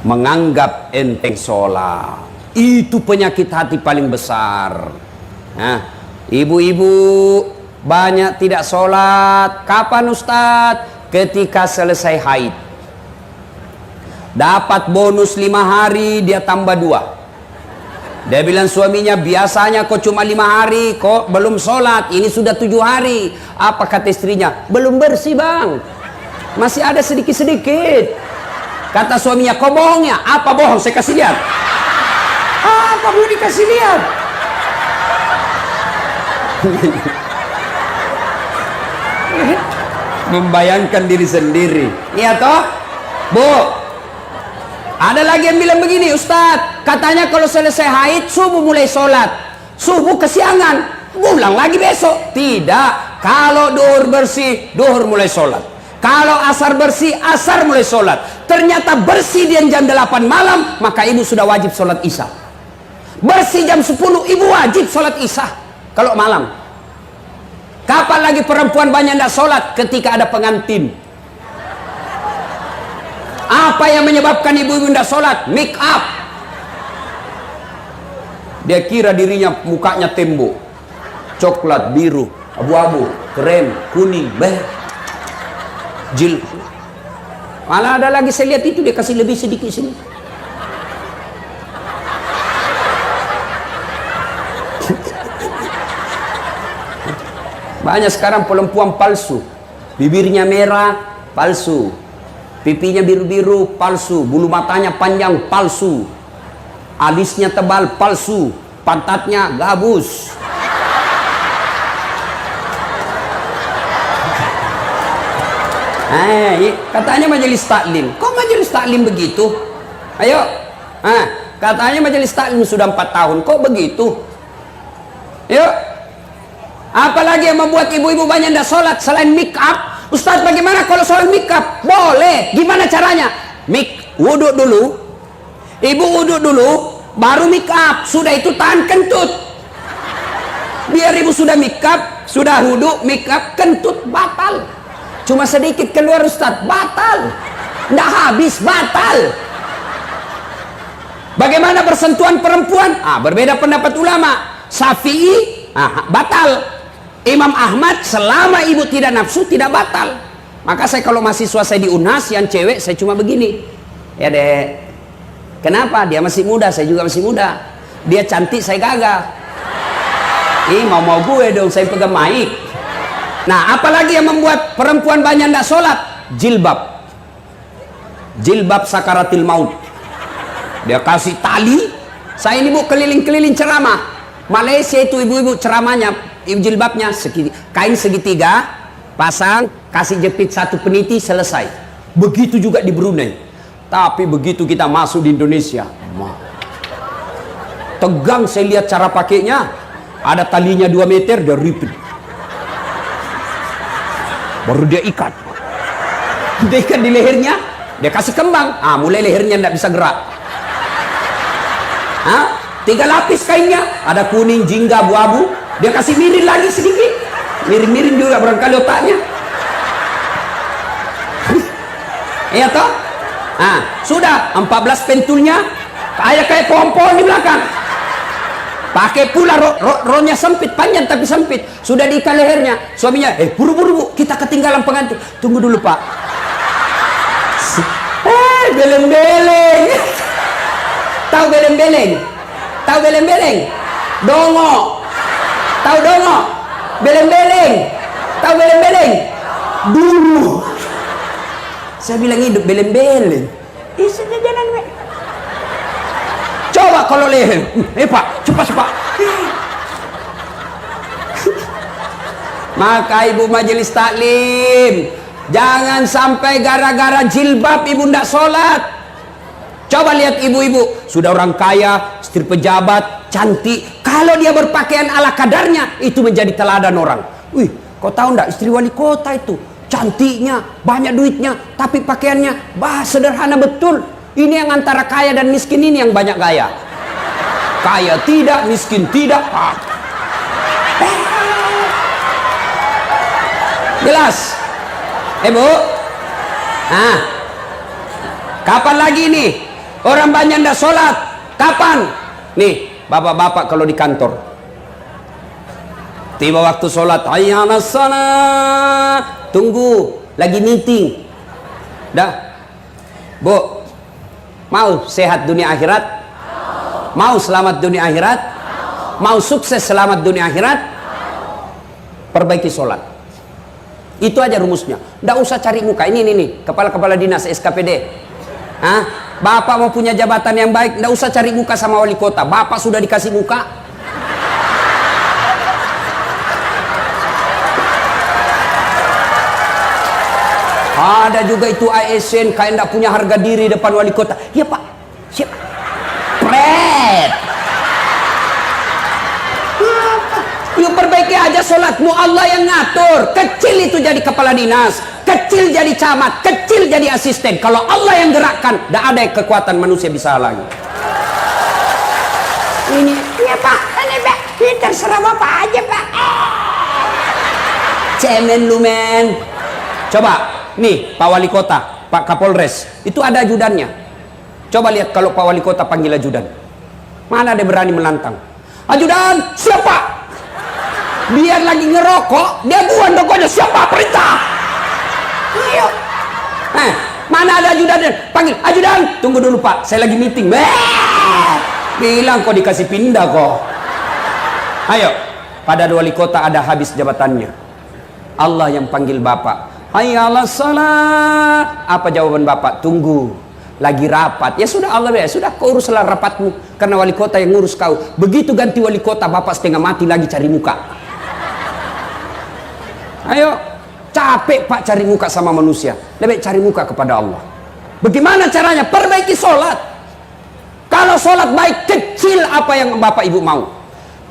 menganggap enteng sholat. Itu penyakit hati paling besar. Nah, ibu-ibu banyak tidak sholat. Kapan Ustadz? Ketika selesai haid. Dapat bonus 5 hari, dia tambah 2. Dia bilang suaminya, biasanya kok cuma 5 hari, kok belum sholat, ini sudah 7 hari. Apa kata istrinya? Belum bersih bang, masih ada sedikit-sedikit. Kata suaminya, kok bohong ya? Apa bohong? Saya kasih lihat. Apa mau dikasih lihat? Membayangkan diri sendiri. Iya toh? Bu, ada lagi yang bilang begini, Ustadz, katanya kalau selesai haid subuh mulai sholat, subuh kesiangan, pulang lagi besok. Tidak, kalau duhur bersih, duhur mulai sholat. Kalau asar bersih, asar mulai sholat. Ternyata bersih dia jam 8 malam, maka ibu sudah wajib sholat isya. Bersih jam 10, ibu wajib sholat isya kalau malam. Kapan lagi perempuan banyak tidak sholat? Ketika ada pengantin. Apa yang menyebabkan ibu-ibu tidak sholat? Make up. Dia kira dirinya mukanya tembok, coklat, biru, abu-abu, krem, kuning, merah, jil. Malah ada lagi saya lihat itu dia kasih lebih sedikit sini. Banyak sekarang perempuan palsu. Bibirnya merah, palsu. Pipinya biru-biru, palsu. Bulu matanya panjang, palsu. Alisnya tebal, palsu. Pantatnya gabus. Katanya majelis taklim. Kok majelis taklim begitu? Ayo. Katanya majelis taklim sudah 4 tahun. Kok begitu? Yuk. Apalagi yang membuat ibu-ibu banyak tidak sholat selain make up? Ustadz, bagaimana kalau soal make up? Boleh. Gimana caranya? Wudhu dulu. Ibu wudhu dulu, baru make up. Sudah itu tahan kentut. Biar ibu sudah make up, sudah wudhu, make up, kentut batal. Cuma sedikit keluar Ustadz, batal. Nggak habis, batal. Bagaimana bersentuhan perempuan? Berbeda pendapat ulama. Syafi'i, batal. Imam Ahmad, selama ibu tidak nafsu, tidak batal. Maka saya kalau mahasiswa saya di UNHAS yang cewek, saya cuma begini. Ya dek, kenapa? Dia masih muda, saya juga masih muda. Dia cantik, saya gagah. Mau gue dong, saya pegang mic. Nah, apalagi yang membuat perempuan banyak tidak sholat? Jilbab. Jilbab sakaratil maut. Dia kasih tali. Saya ini bu keliling-keliling ceramah. Malaysia itu ibu-ibu ceramahnya, jilbabnya kain segitiga, pasang, kasih jepit 1 peniti, selesai. Begitu juga di Brunei. Tapi begitu kita masuk di Indonesia, tegang. Saya lihat cara pakainya, ada talinya 2 meter, dia ripit, baru dia ikat. Dia ikat di lehernya, dia kasih kembang. Mulai lehernya tidak bisa gerak. 3 lapis kainnya, ada kuning, jingga, abu-abu. Dia kasih miring lagi sedikit, miring-miring juga barangkali otaknya. Iya toh? Sudah 14 pentulnya, kayak pohon-pohon di belakang. Pakai pula rohnya sempit, panjang tapi sempit. Sudah diikat lehernya. Suaminya, buru-buru bu, kita ketinggalan pengantin. Tunggu dulu pak. Beleng-beleng. Tahu beleng-beleng? Tahu beleng-beleng? Dongo. Tahu dongo? Beleng-beleng. Tahu beleng-beleng? Dulu. Saya bilang hidup beleng-beleng. Sudah jalan. Coba kalau leher. Pak, cepat. Maka ibu majelis taklim, jangan sampai gara-gara jilbab ibu ndak sholat. Coba lihat ibu-ibu, sudah orang kaya, istri pejabat, cantik. Kalau dia berpakaian ala kadarnya, itu menjadi teladan orang. Wih, kau tahu ndak istri wali kota itu? Cantiknya, banyak duitnya, tapi pakaiannya sederhana betul. Ini yang antara kaya dan miskin ini yang banyak gaya. Kaya tidak, miskin tidak. Jelas? Bu? Kapan lagi nih? Orang banyak ndak sholat. Kapan? Nih, bapak-bapak kalau di kantor. Tiba waktu sholat, hayya 'alas shalah. Tunggu, lagi meeting. Dah. Bu, mau sehat dunia akhirat? Mau selamat dunia akhirat? Mau sukses selamat dunia akhirat? Perbaiki sholat. Itu aja rumusnya. Nggak usah cari muka. Ini nih, kepala-kepala dinas SKPD. Hah? Bapak mau punya jabatan yang baik, nggak usah cari muka sama wali kota. Bapak sudah dikasih muka. Ada juga itu ASN kayak nggak punya harga diri depan wali kota. Ya Pak, siapa? Pret. Yuk perbaiki aja sholatmu, Allah yang ngatur. Kecil itu jadi kepala dinas, kecil jadi camat, kecil jadi asisten. Kalau Allah yang gerakkan, tidak ada kekuatan manusia bisa lagi. Ini, ya Pak, ini Pak, ini terserah Bapak aja Pak. Cemen lu men. Coba, nih Pak Wali Kota, Pak Kapolres, itu ada ajudannya. Coba lihat kalau Pak Wali Kota panggil ajudan. Mana dia berani menantang? Ajudan, siapa? Biar lagi ngerokok, dia buang rokoknya. Siapa? Perintah. Ayo. Mana ada ajudan? Panggil, ajudan. Tunggu dulu Pak, saya lagi meeting. Bilang kok dikasih pindah kok. Ayo. Pada wali kota ada habis jabatannya. Allah yang panggil Bapak. Hayya 'alas shalah. Apa jawaban Bapak? Tunggu. Lagi rapat. Ya sudah Allah ya. Sudah kau uruslah rapatmu. Karena wali kota yang ngurus kau. Begitu ganti wali kota, Bapak setengah mati lagi cari muka. Ayo, capek Pak cari muka sama manusia. Lebih cari muka kepada Allah. Bagaimana caranya? Perbaiki sholat. Kalau sholat baik, kecil apa yang Bapak Ibu mau.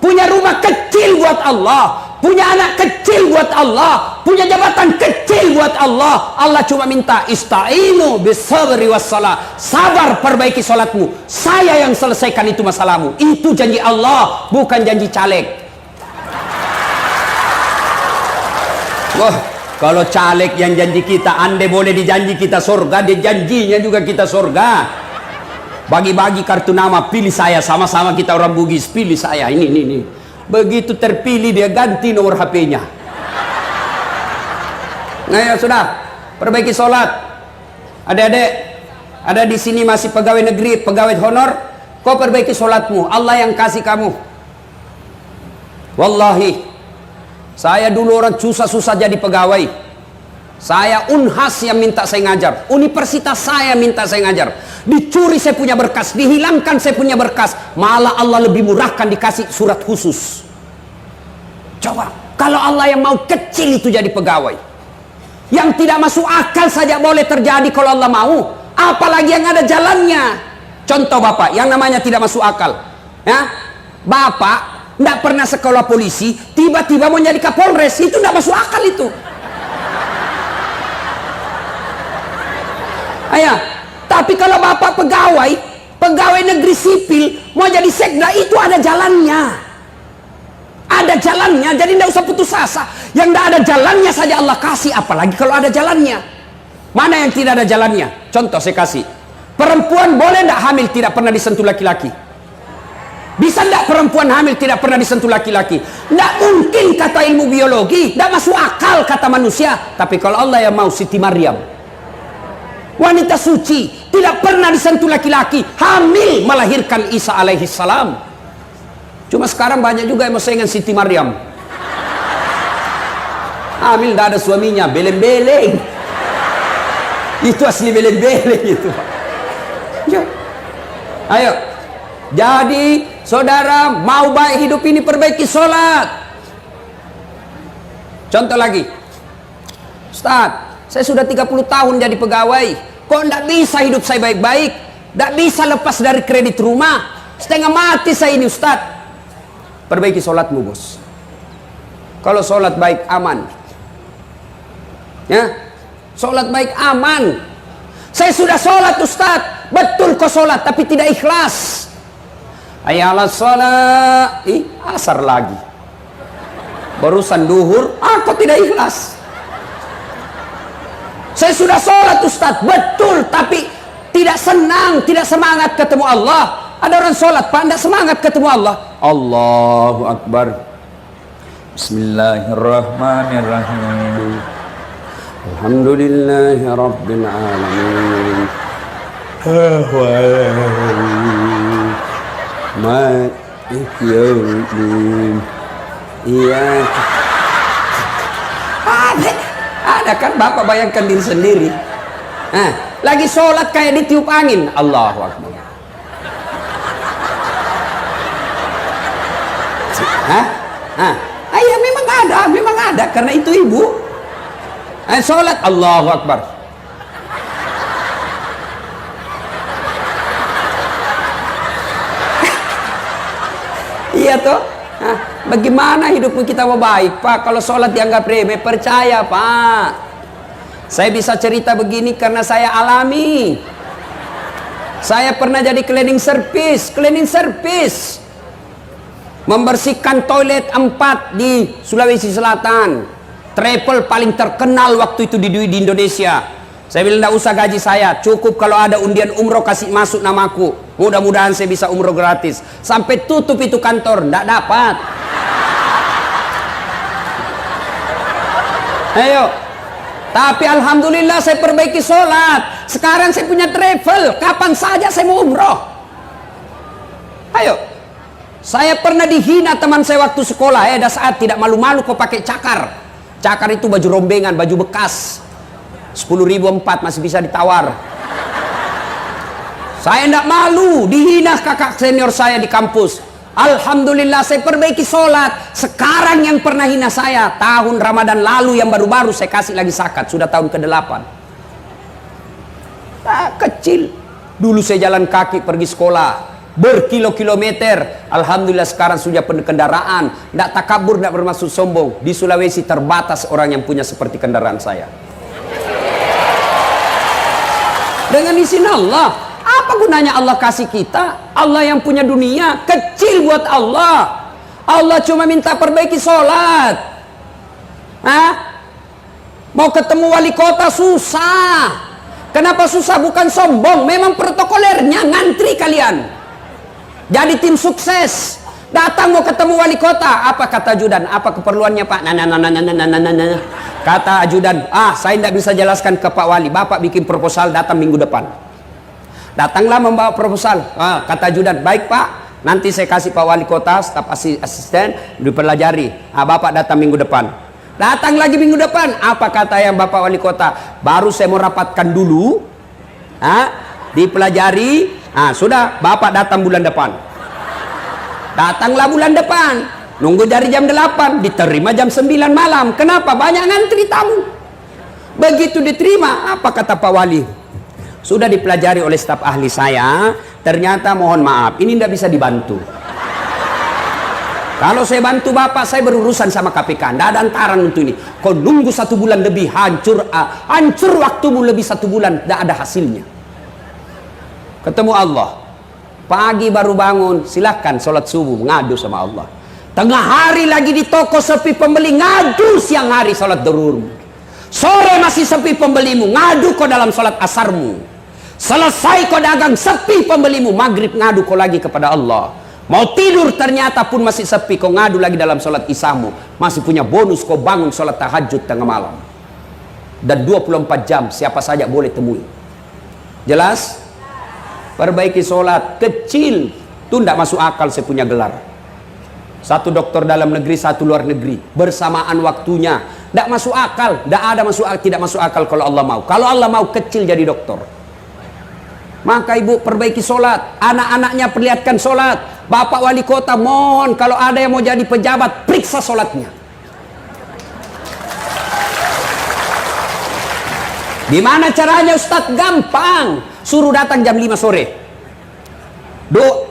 Punya rumah kecil buat Allah. Punya anak kecil buat Allah. Punya jabatan kecil buat Allah. Allah cuma minta ista'inu bisabri wassalah. Sabar, perbaiki sholatmu. Saya yang selesaikan itu masalahmu. Itu janji Allah, bukan janji caleg. Wah, kalau caleg yang janji kita, andai boleh dijanji kita surga, dia janjinya juga kita surga. Bagi-bagi kartu nama, pilih saya, sama-sama kita orang Bugis, pilih saya, ini. Begitu terpilih dia ganti nomor HP-nya. Nah ya sudah, perbaiki sholat. Adik-adik, ada di sini masih pegawai negeri, pegawai honor, kau perbaiki sholatmu, Allah yang kasih kamu. Wallahi, saya dulu orang susah-susah jadi pegawai. Saya Unhas yang minta saya ngajar. Universitas saya minta saya ngajar. Dicuri saya punya berkas, dihilangkan saya punya berkas. Malah Allah lebih murahkan dikasih surat khusus. Coba, kalau Allah yang mau kecil itu jadi pegawai. Yang tidak masuk akal saja boleh terjadi kalau Allah mau. Apalagi yang ada jalannya. Contoh Bapak, yang namanya tidak masuk akal. Ya, Bapak tidak pernah sekolah polisi, tiba-tiba mau jadi Kapolres, itu tidak masuk akal itu. Ayah, tapi kalau Bapak pegawai negeri sipil, mau jadi sekda, itu ada jalannya. Ada jalannya, jadi tidak usah putus asa. Yang tidak ada jalannya saja Allah kasih, apalagi kalau ada jalannya. Mana yang tidak ada jalannya? Contoh saya kasih. Perempuan boleh tidak hamil tidak pernah disentuh laki-laki? Bisa tidak perempuan hamil tidak pernah disentuh laki-laki? Tidak mungkin kata ilmu biologi, tidak masuk akal kata manusia. Tapi kalau Allah yang mau, Siti Maryam, wanita suci, tidak pernah disentuh laki-laki, hamil melahirkan Isa alaihi salam. Cuma sekarang banyak juga yang mau dengan Siti Maryam. Hamil tidak ada suaminya, beleng-beleng. Itu asli beleng-beleng itu. Ya. Ayo. Jadi saudara mau baik hidup ini, perbaiki sholat. Contoh lagi, Ustaz, saya sudah 30 tahun jadi pegawai, kok tidak bisa hidup saya baik-baik, tidak bisa lepas dari kredit rumah, setengah mati saya ini Ustaz. Perbaiki sholatmu bos. Kalau sholat baik aman, ya, sholat baik aman. Saya sudah sholat Ustaz, betul kok sholat tapi tidak ikhlas. Hayya 'alas shalah, asar lagi. Barusan duhur, aku tidak ikhlas. Saya sudah sholat Ustaz, betul, tapi tidak senang, tidak semangat ketemu Allah. Ada orang sholat Pak, tidak semangat ketemu Allah. Allahu Akbar. Bismillahirrahmanirrahim. Alhamdulillahi Rabbil Alamin. Maliki yaumiddin. Iya. Ada kan Bapak bayangkan diri sendiri. Lagi sholat kayak ditiup angin. Allahu Akbar. Ya memang ada karena itu ibu. Sholat Allahu Akbar. Iya toh. Bagaimana hidupmu kita mau baik Pak kalau sholat dianggap remeh? Percaya Pak, saya bisa cerita begini karena saya alami. Saya pernah jadi cleaning service, membersihkan toilet 4 di Sulawesi Selatan. Travel paling terkenal waktu itu di Indonesia. Saya bilang tidak usah gaji saya, cukup kalau ada undian umroh kasih masuk namaku. Mudah-mudahan saya bisa umroh gratis. Sampai tutup itu kantor, tidak dapat. Ayo. Tapi alhamdulillah saya perbaiki sholat. Sekarang saya punya travel, kapan saja saya mau umroh. Ayo. Saya pernah dihina teman saya waktu sekolah. Ada saat tidak malu-malu kok pakai cakar. Cakar itu baju rombengan, baju bekas. 10.004 masih bisa ditawar. Saya tidak malu dihina kakak senior saya di kampus. Alhamdulillah saya perbaiki sholat. Sekarang yang pernah hina saya tahun Ramadan lalu yang baru-baru saya kasih lagi zakat. Sudah tahun ke-8. Kecil. Dulu saya jalan kaki pergi sekolah berkilo-kilometer. Alhamdulillah sekarang sudah penuh kendaraan. Tidak takabur, tidak bermaksud sombong. Di Sulawesi terbatas orang yang punya seperti kendaraan saya. Dengan izin Allah. Apa gunanya Allah kasih kita? Allah yang punya dunia kecil buat Allah. Allah cuma minta perbaiki sholat. Mau ketemu wali kota susah. Kenapa susah? Bukan sombong, memang protokolernya ngantri kalian. Jadi tim sukses. Datang mau ketemu wali kota, apa kata ajudan? Apa keperluannya Pak? Kata ajudan, saya tidak bisa jelaskan ke Pak Wali. Bapak bikin proposal datang minggu depan. Datanglah membawa proposal. Kata ajudan, baik Pak, nanti saya kasih Pak Wali Kota, staf asisten, dipelajari. Bapak datang minggu depan. Datang lagi minggu depan. Apa kata yang Bapak Wali Kota? Baru saya mau rapatkan dulu. Dipelajari. Sudah, Bapak datang bulan depan. Datanglah bulan depan. Nunggu dari jam 8, diterima jam 9 malam. Kenapa? Banyak ngantri tamu. Begitu diterima, apa kata Pak Wali? Sudah dipelajari oleh staf ahli saya, ternyata mohon maaf, ini tidak bisa dibantu. Kalau saya bantu Bapak, saya berurusan sama KPK. Tidak ada antaran untuk ini. Kau nunggu 1 bulan lebih, hancur waktumu lebih 1 bulan, tidak ada hasilnya. Ketemu Allah. Pagi baru bangun, silahkan sholat subuh, ngadu sama Allah. Tengah hari lagi di toko sepi pembeli, ngadu siang hari sholat duhur. Sore masih sepi pembelimu, ngadu kau dalam sholat asarmu. Selesai kau dagang, sepi pembelimu, maghrib ngadu kau lagi kepada Allah. Mau tidur ternyata pun masih sepi, kau ngadu lagi dalam sholat isyamu. Masih punya bonus kau bangun sholat tahajud tengah malam. Dan 24 jam siapa saja boleh temui. Jelas? Perbaiki sholat kecil. Itu tidak masuk akal saya punya gelar. Satu dokter dalam negeri, satu luar negeri. Bersamaan waktunya. Tidak masuk akal. Tidak masuk akal kalau Allah mau. Kalau Allah mau kecil jadi dokter. Maka ibu perbaiki sholat. Anak-anaknya perlihatkan sholat. Bapak wali kota mohon kalau ada yang mau jadi pejabat, periksa sholatnya. Gimana caranya Ustadz? Gampang. Suruh datang jam 5 sore.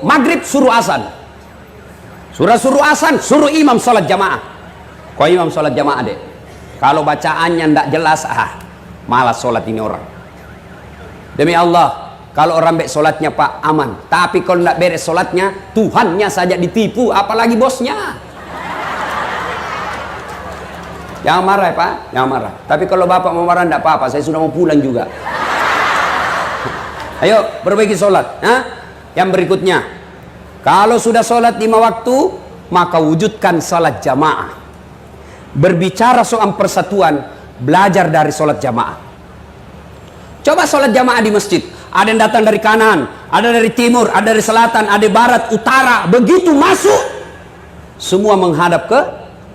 Maghrib suruh azan. Suruh azan, suruh imam sholat jamaah. Kau imam sholat jamaah deh. Kalau bacaannya tidak jelas, malas sholat ini orang. Demi Allah, kalau orang baik sholatnya Pak aman. Tapi kalau tidak beres sholatnya, Tuhannya saja ditipu, apalagi bosnya. Jangan marah ya Pak, jangan marah. Tapi kalau Bapak mau marah tidak apa-apa, saya sudah mau pulang juga. Ayo perbaiki sholat. Yang berikutnya, kalau sudah sholat 5 waktu, maka wujudkan sholat jamaah. Berbicara soal persatuan, belajar dari sholat jamaah. Coba sholat jamaah di masjid. Ada yang datang dari kanan, ada dari timur, ada dari selatan, ada barat, utara. Begitu masuk, semua menghadap ke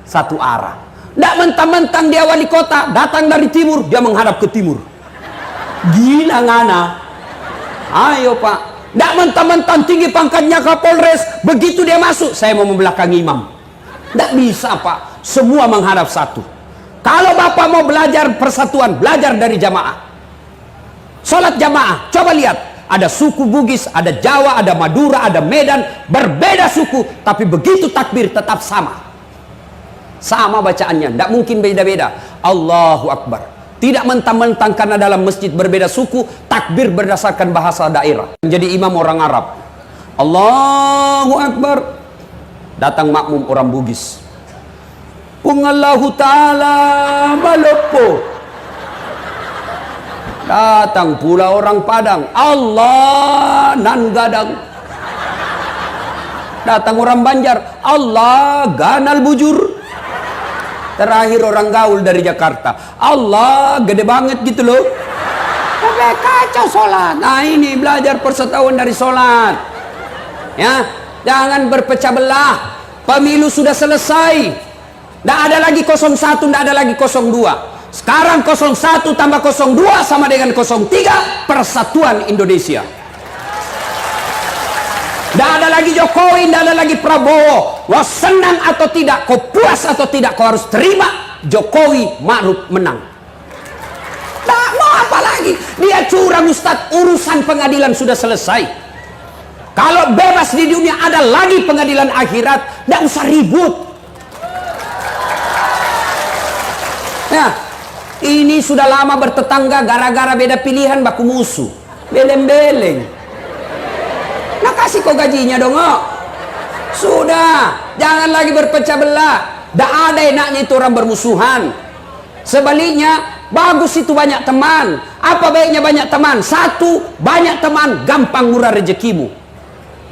satu arah. Tidak mentang-mentang dia wali kota, datang dari timur, dia menghadap ke timur. Gila ngana. Ayo pak. Tidak mentang-mentang tinggi pangkatnya Kapolres, begitu dia masuk, saya mau membelakangi imam. Tidak bisa pak. Semua menghadap satu. Kalau bapak mau belajar persatuan, belajar dari jamaah. Sholat jamaah, coba lihat. Ada suku Bugis, ada Jawa, ada Madura, ada Medan. Berbeda suku, tapi begitu takbir tetap sama. Sama bacaannya, tidak mungkin beda-beda. Allahu Akbar. Tidak mentang-mentang karena dalam masjid berbeda suku, takbir berdasarkan bahasa daerah. Jadi imam orang Arab. Allahu Akbar. Datang makmum orang Bugis. Allahu Ta'ala malopo. Datang pula orang Padang. Allah nan gadang. Datang orang Banjar. Allah ganal bujur. Terakhir orang gaul dari Jakarta. Allah gede banget gitu loh. Sampai kacau sholat. Nah ini belajar persatuan dari sholat. Ya, jangan berpecah belah. Pemilu sudah selesai. Tidak ada lagi 01, tidak ada lagi 02. Sekarang 01 tambah 02 sama dengan 03. Persatuan Indonesia. Tidak ada lagi Jokowi, tidak ada lagi Prabowo. Wah senang atau tidak, kau puas atau tidak, kau harus terima Jokowi Ma'ruf menang. Tidak mau apa lagi. Dia curang Ustaz, urusan pengadilan sudah selesai. Kalau bebas di dunia ada lagi pengadilan akhirat, tidak usah ribut. Ya, ini sudah lama bertetangga gara-gara beda pilihan baku musuh. Beleng-beleng. Nah kasih kau gajinya dong. Sudah, jangan lagi berpecah belah. Tidak ada enaknya itu orang bermusuhan. Sebaliknya, bagus itu banyak teman. Apa baiknya banyak teman? Satu, banyak teman gampang murah rezekimu.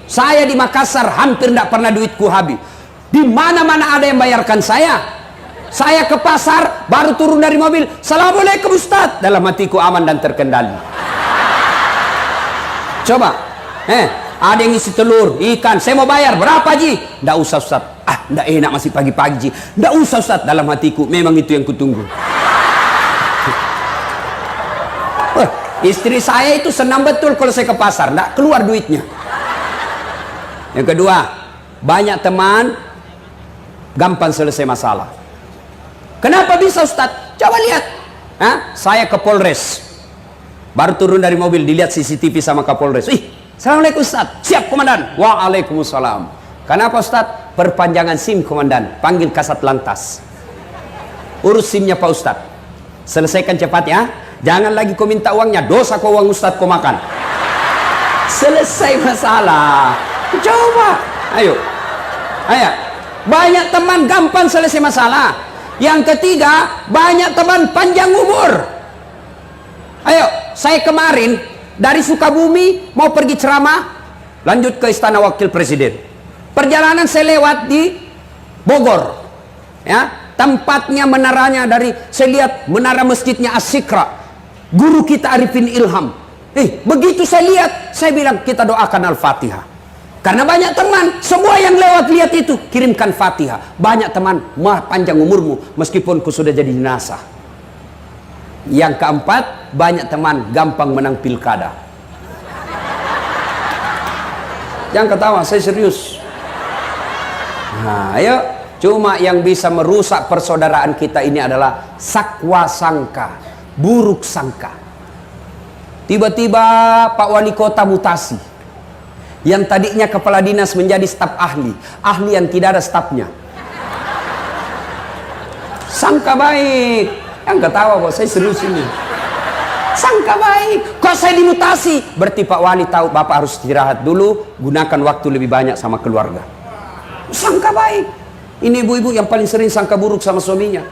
Saya di Makassar hampir tidak pernah duitku habis. Di mana-mana ada yang bayarkan saya. Saya ke pasar, baru turun dari mobil. Assalamualaikum Ustaz. Dalam hatiku aman dan terkendali. Coba, ada yang isi telur, ikan, saya mau bayar, berapa Ji? Nggak usah Ustaz. Nggak enak masih pagi-pagi Ji. Nggak usah Ustaz, dalam hatiku, memang itu yang kutunggu. Istri saya itu senang betul kalau saya ke pasar, nggak keluar duitnya. Yang kedua, banyak teman, gampang selesai masalah. Kenapa bisa Ustaz? Coba lihat. Saya ke Polres, baru turun dari mobil, dilihat CCTV sama Kapolres. Assalamualaikum Ustaz. Siap komandan. Waalaikumsalam. Kenapa Ustaz? Perpanjangan SIM komandan. Panggil Kasat Lantas. Urus SIM-nya Pak Ustaz. Selesaikan cepat ya. Jangan lagi kau minta uangnya. Dosa kau uang Ustaz kau makan. Selesai masalah. Coba. Ayo. Banyak teman gampang selesai masalah. Yang ketiga, banyak teman panjang umur. Ayo, saya kemarin dari Sukabumi mau pergi ceramah, lanjut ke Istana Wakil Presiden. Perjalanan saya lewat di Bogor, ya, tempatnya menaranya dari saya lihat menara masjidnya As-Sikra, guru kita Arifin Ilham. Begitu saya lihat, saya bilang kita doakan Al-Fatihah. Karena banyak teman, semua yang lewat lihat itu kirimkan Fatihah. Banyak teman, panjang umurmu meskipun kau sudah jadi jenazah. Yang keempat, banyak teman gampang menang pilkada. Jangan ketawa, saya serius. Nah, ayo, cuma yang bisa merusak persaudaraan kita ini adalah sakwa sangka, buruk sangka. Tiba-tiba Pak Wali Kota mutasi. Yang tadinya kepala dinas menjadi staf ahli, ahli yang tidak ada stafnya. Sangka baik. Yang ketawa bos, saya serius ini. Sangka baik, kok saya dimutasi? Berarti Pak Wali tahu Bapak harus istirahat dulu, gunakan waktu lebih banyak sama keluarga. Sangka baik. Ini ibu-ibu yang paling sering sangka buruk sama suaminya.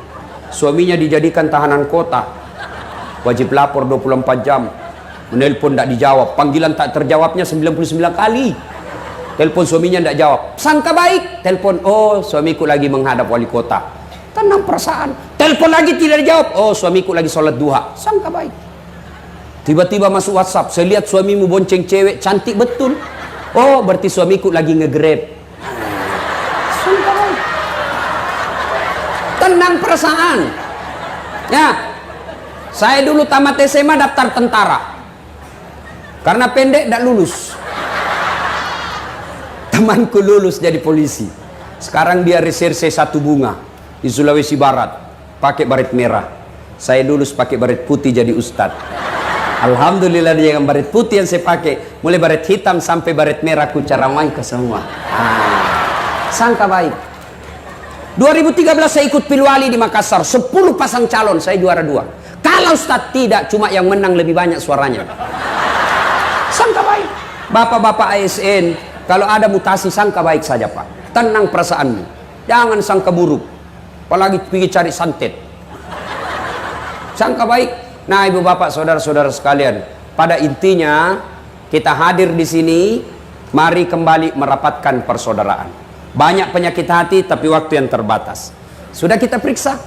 Suaminya dijadikan tahanan kota, wajib lapor 24 jam. Menelpon tidak dijawab, panggilan tak terjawabnya 99 kali. Telepon suaminya tidak jawab, sangka baik. Telepon, oh suamiku lagi menghadap wali kota. Tenang perasaan. Telepon lagi tidak dijawab, oh suamiku lagi sholat duha. Sangka baik. Tiba-tiba masuk WhatsApp, saya lihat suamimu bonceng cewek cantik betul. Oh berarti suamiku lagi nge-grab. Sangka baik. Tenang perasaan. Ya, saya dulu tamat SMA daftar tentara. Karena pendek tidak lulus. Temanku lulus jadi polisi. Sekarang dia reserse Satu Bunga di Sulawesi Barat, pakai baret merah. Saya lulus pakai baret putih jadi ustad. Alhamdulillah dia yang baret putih yang saya pakai, mulai baret hitam sampai baret merah ku caramai ke semua. Sangka baik. 2013 saya ikut pilwali di Makassar, 10 pasang calon, saya juara 2. Kalau ustad tidak, cuma yang menang lebih banyak suaranya. Sangka baik. Bapak-bapak ASN, kalau ada mutasi sangka baik saja Pak. Tenang perasaanmu, jangan sangka buruk, apalagi pergi cari santet. Sangka baik. Nah ibu bapak saudara-saudara sekalian, pada intinya kita hadir di sini, mari kembali merapatkan persaudaraan. Banyak penyakit hati tapi waktu yang terbatas. Sudah kita periksa,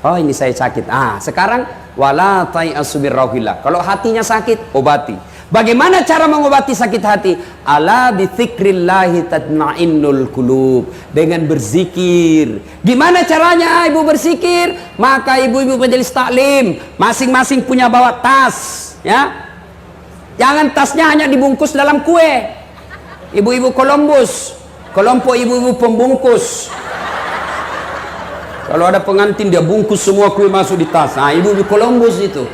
oh ini saya sakit. Sekarang wala tai'asu birrauhillah. Kalau hatinya sakit, obati. Bagaimana cara mengobati sakit hati? Ala bi dzikrillahi tatmainnul qulub. Dengan berzikir. Gimana caranya ibu berzikir? Maka ibu-ibu majelis taklim masing-masing punya bawa tas, ya. Jangan tasnya hanya dibungkus dalam kue. Ibu-ibu Columbus, kelompok ibu-ibu pembungkus. Kalau ada pengantin dia bungkus semua kue masuk di tas. Ibu-ibu Columbus itu.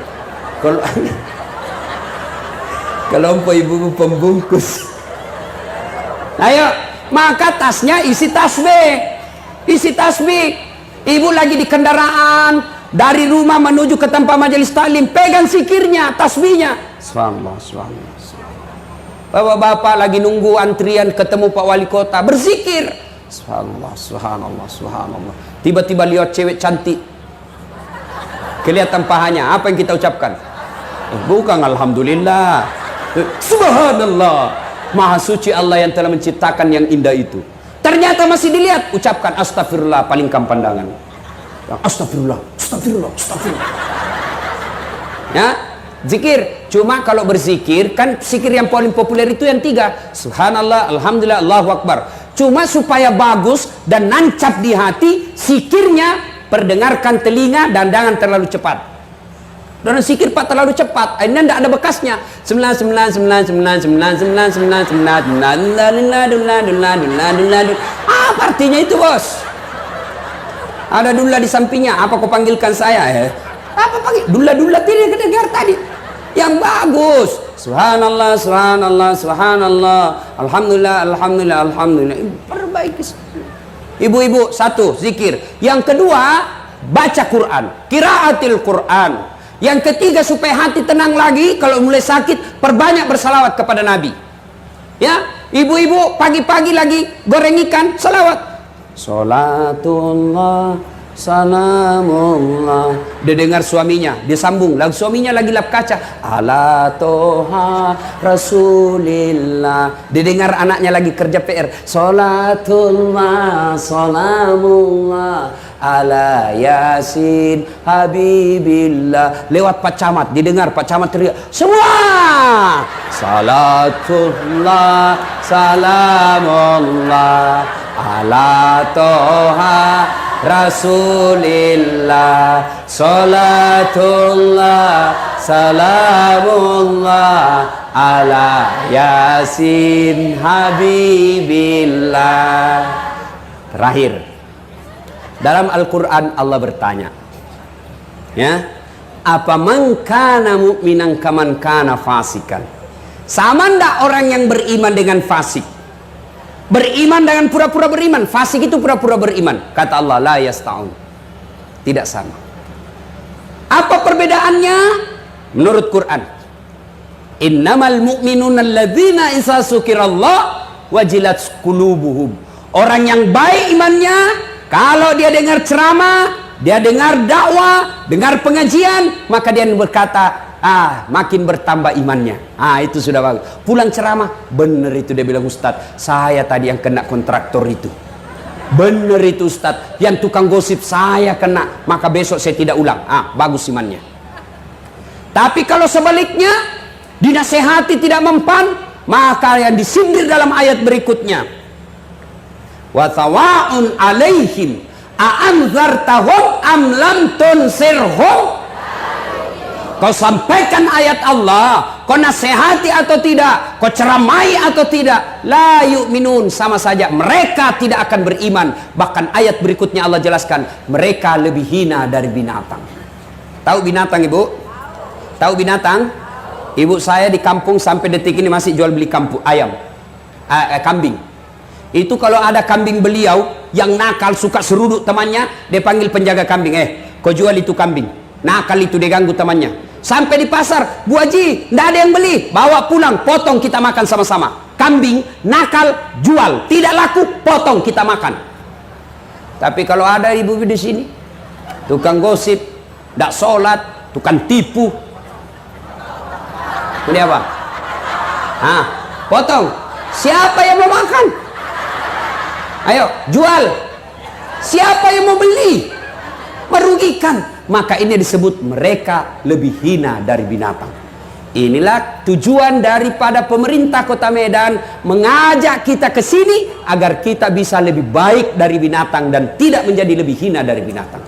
Kelompok ibu-ibu pembungkus. Ayo, maka tasnya isi tasbih. Isi tasbih. Ibu lagi di kendaraan dari rumah menuju ke tempat majelis taklim, pegang zikirnya, tasbihnya. Subhanallah, subhanallah. Bapak-bapak lagi nunggu antrian ketemu Pak Wali Kota, berzikir. Subhanallah, subhanallah, subhanallah. Tiba-tiba lihat cewek cantik. Kelihatan pahanya, apa yang kita ucapkan? Bukan alhamdulillah. Subhanallah, maha suci Allah yang telah menciptakan yang indah itu. Ternyata masih dilihat, ucapkan astagfirullah, palingkan pandangan. Astagfirullah, astagfirullah, astagfirullah. Ya, zikir. Cuma kalau berzikir kan zikir yang paling populer itu yang 3, subhanallah, alhamdulillah, Allahu akbar. Cuma supaya bagus dan nancap di hati, zikirnya perdengarkan telinga dan jangan terlalu cepat. Dan zikir Pak terlalu cepat, ini tidak ada bekasnya. 9999999999. Apa artinya itu bos? Ada dulla di sampingnya. Apa kau panggilkan saya? Apa panggil? Dulla-dulla tidak kedengar tadi. Yang bagus. Subhanallah, subhanallah, subhanallah. Alhamdulillah, alhamdulillah, alhamdulillah. Perbaiki. Ibu-ibu, 1 zikir. Yang kedua, baca Quran. Qiraatil Quran. Yang ketiga supaya hati tenang lagi, kalau mulai sakit perbanyak bersalawat kepada Nabi. Ya, ibu-ibu pagi-pagi lagi goreng ikan, salawat. Salatullah, salamullah. Dia dengar suaminya, dia sambung. Lagu suaminya lagi lap kaca. Ala toha rasulillah. Dia dengar anaknya lagi kerja PR. Salatullah, salamullah. Ala Yasin Habibillah. Lewat Pak Camat, didengar Pak Camat teriak, semua salatullah salamullah ala toha rasulillah. Salatullah salamullah ala Yasin Habibillah. Terakhir, dalam Al-Quran Allah bertanya, ya, apa man kana mu'minan kaman kana fasikan? Sama ndak orang yang beriman dengan fasik? Beriman dengan pura-pura beriman. Fasik itu pura-pura beriman. Kata Allah, la yasta'un. Tidak sama. Apa perbedaannya? Menurut Quran, innamal mu'minuna alladzina idza dzukirallah wajilat qulubuhum. Orang yang baik imannya, kalau dia dengar ceramah, dia dengar dakwah, dengar pengajian, maka dia berkata, makin bertambah imannya. Itu sudah bagus. Pulang ceramah, bener itu dia bilang, Ustadz, saya tadi yang kena kontraktor itu. Bener itu Ustadz, yang tukang gosip saya kena, maka besok saya tidak ulang. Bagus imannya. Tapi kalau sebaliknya, dinasehati tidak mempan, maka yang disindir dalam ayat berikutnya, wa sawa'un alaihim a'anzartahum am lam tunsirhum. Kau sampaikan ayat Allah, kau nasihati atau tidak, kau ceramai atau tidak, la yu'minun, sama saja mereka tidak akan beriman. Bahkan ayat berikutnya Allah jelaskan, mereka lebih hina dari binatang. Tahu binatang, Ibu? Tahu binatang? Ibu saya di kampung sampai detik ini masih jual beli kambing. Itu kalau ada kambing beliau yang nakal, suka seruduk temannya, dia panggil penjaga kambing, kau jual itu kambing. Nakal itu, dia ganggu temannya. Sampai di pasar, Bu Haji, tidak ada yang beli, bawa pulang, potong kita makan sama-sama. Kambing nakal, jual, tidak laku, potong kita makan. Tapi kalau ada ibu di sini, tukang gosip, tidak sholat, tukang tipu, ini apa? Potong. Siapa yang mau makan? Ayo, jual. Siapa yang mau beli? Merugikan. Maka ini disebut mereka lebih hina dari binatang. Inilah tujuan daripada pemerintah Kota Medan mengajak kita ke sini agar kita bisa lebih baik dari binatang dan tidak menjadi lebih hina dari binatang.